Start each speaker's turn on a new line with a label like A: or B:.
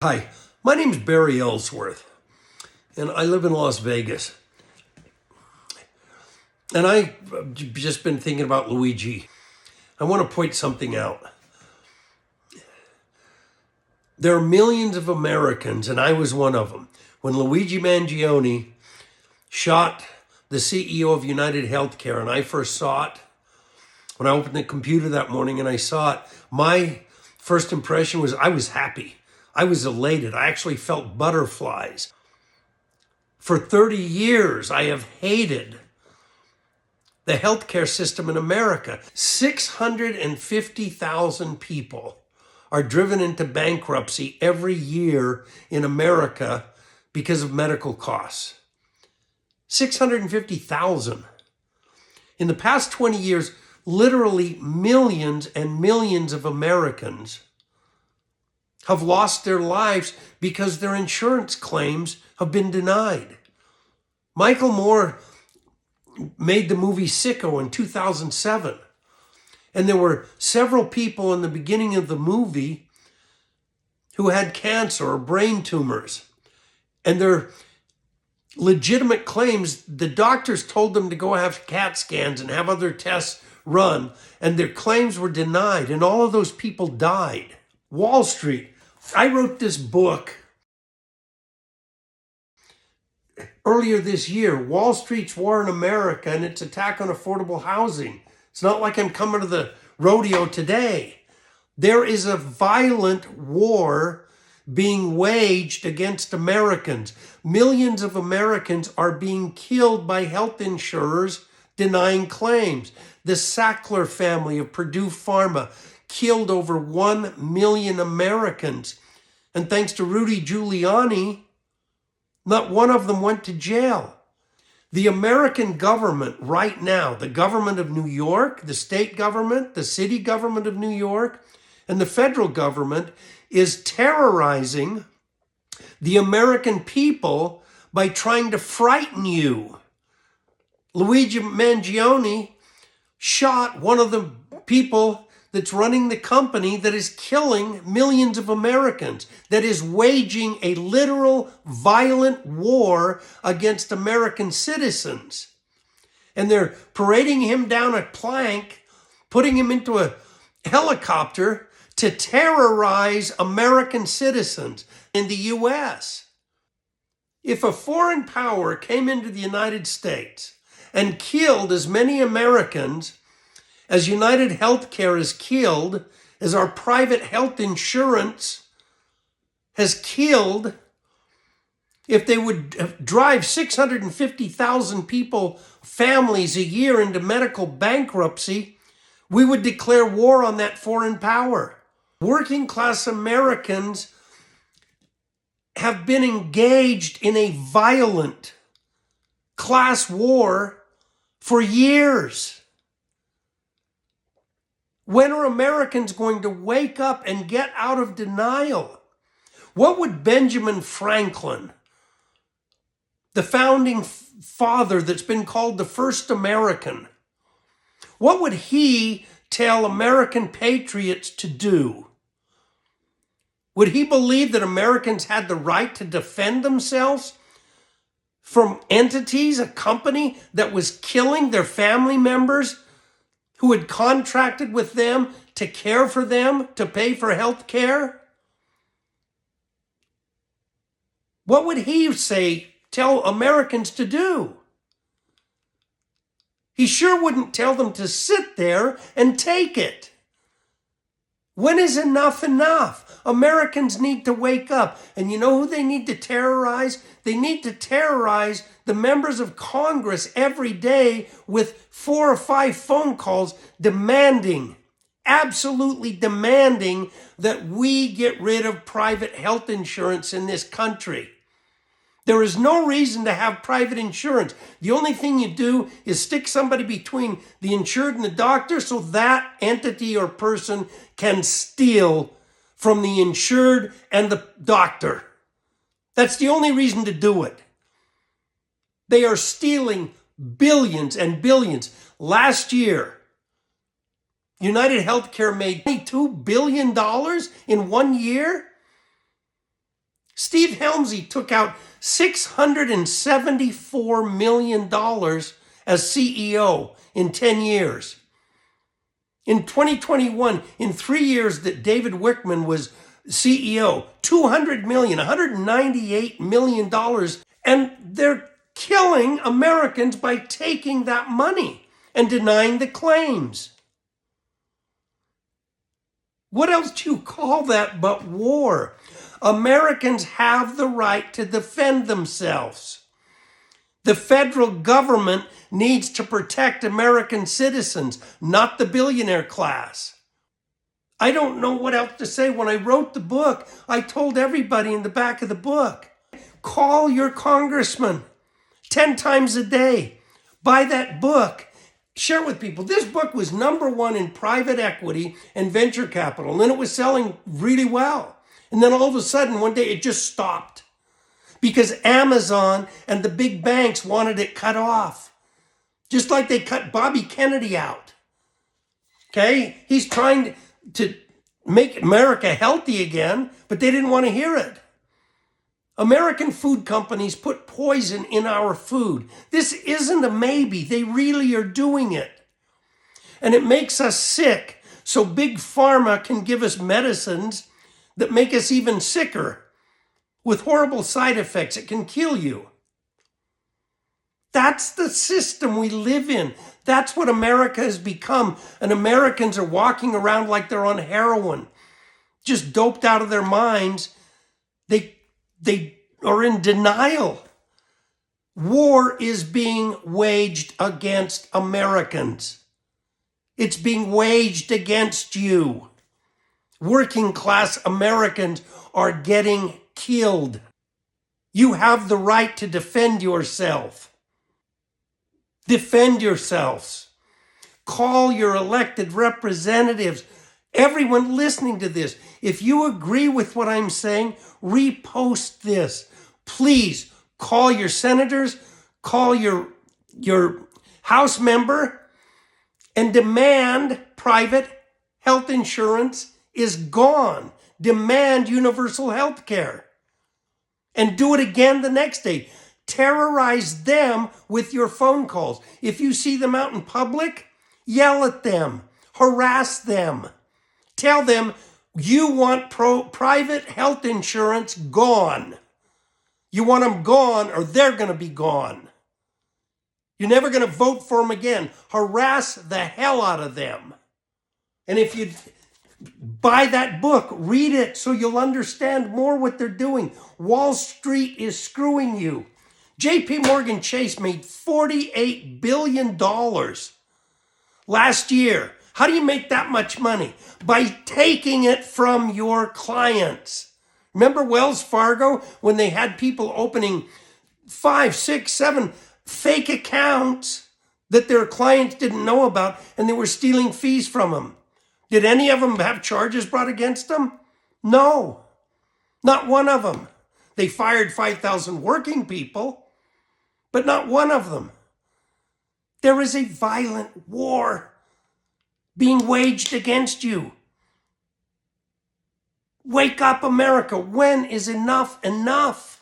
A: Hi, my name's Barry Ellsworth, and I live in Las Vegas. And I've just been thinking about Luigi. I want to point something out. There are millions of Americans, and I was one of them, when Luigi Mangione shot the CEO of United Healthcare, and I first saw it, when I opened the computer that morning and I saw it, my first impression was I was happy. I was elated. I actually felt butterflies. For 30 years, I have hated the healthcare system in America. 650,000 people are driven into bankruptcy every year in America because of medical costs. 650,000. In the past 20 years, literally millions and millions of Americans have lost their lives because their insurance claims have been denied. Michael Moore made the movie Sicko in 2007. And there were several people in the beginning of the movie who had cancer or brain tumors. And their legitimate claims, the doctors told them to go have CAT scans and have other tests run. And their claims were denied. And all of those people died. Wall Street. I wrote this book earlier this year, Wall Street's War in America and its attack on affordable housing. It's not like I'm coming to the rodeo today. There is a violent war being waged against Americans. Millions of Americans are being killed by health insurers denying claims. The Sackler family of Purdue Pharma killed over 1 million Americans. And thanks to Rudy Giuliani, not one of them went to jail. The American government right now, the government of New York, the state government, the city government of New York, and the federal government is terrorizing the American people by trying to frighten you. Luigi Mangione shot one of the people that's running the company that is killing millions of Americans, that is waging a literal violent war against American citizens. And they're parading him down a plank, putting him into a helicopter to terrorize American citizens in the U.S. If a foreign power came into the United States and killed as many Americans as United Healthcare is killed, as our private health insurance has killed, if they would drive 650,000 people, families a year into medical bankruptcy, we would declare war on that foreign power. Working class Americans have been engaged in a violent class war for years. When are Americans going to wake up and get out of denial? What would Benjamin Franklin, the founding father that's been called the first American, what would he tell American patriots to do? Would he believe that Americans had the right to defend themselves from entities, a company that was killing their family members who had contracted with them to care for them, to pay for health care? What would he tell Americans to do? He sure wouldn't tell them to sit there and take it. When is enough enough? Americans need to wake up. And you know who they need to terrorize? They need to terrorize the members of Congress every day with 4 or 5 phone calls demanding, absolutely demanding, that we get rid of private health insurance in this country. There is no reason to have private insurance. The only thing you do is stick somebody between the insured and the doctor so that entity or person can steal from the insured and the doctor. That's the only reason to do it. They are stealing billions and billions. Last year, United Healthcare made $22 billion in 1 year. Steve Helmsley took out $674 million as CEO in 10 years. In 2021, in 3 years that David Wickman was CEO, $200 million, $198 million, and they're killing Americans by taking that money and denying the claims. What else do you call that but war? Americans have the right to defend themselves. The federal government needs to protect American citizens, not the billionaire class. I don't know what else to say. When I wrote the book, I told everybody in the back of the book, call your congressman 10 times a day. Buy that book. Share it with people. This book was #1 in private equity and venture capital, and it was selling really well. And then all of a sudden, one day, it just stopped because Amazon and the big banks wanted it cut off. Just like they cut Bobby Kennedy out. Okay? He's trying to make America healthy again, but they didn't want to hear it. American food companies put poison in our food. This isn't a maybe. They really are doing it. And it makes us sick. So big pharma can give us medicines that make us even sicker with horrible side effects. It can kill you. That's the system we live in. That's what America has become. And Americans are walking around like they're on heroin, just doped out of their minds. They are in denial. War is being waged against Americans. It's being waged against you. Working class Americans are getting killed. You have the right to defend yourself. Defend yourselves. Call your elected representatives. Everyone listening to this, if you agree with what I'm saying, repost this. Please call your senators, call your House member, and demand private health insurance is gone. Demand universal health care. And do it again the next day. Terrorize them with your phone calls. If you see them out in public, yell at them, harass them. Tell them you want private health insurance gone. You want them gone or they're going to be gone. You're never going to vote for them again. Harass the hell out of them. And if you buy that book, read it so you'll understand more what they're doing. Wall Street is screwing you. JP Morgan Chase made $48 billion last year. How do you make that much money? By taking it from your clients. Remember Wells Fargo when they had people opening 5, 6, 7 fake accounts that their clients didn't know about and they were stealing fees from them? Did any of them have charges brought against them? No, not one of them. They fired 5,000 working people, but not one of them. There is a violent war being waged against you. Wake up, America. When is enough enough?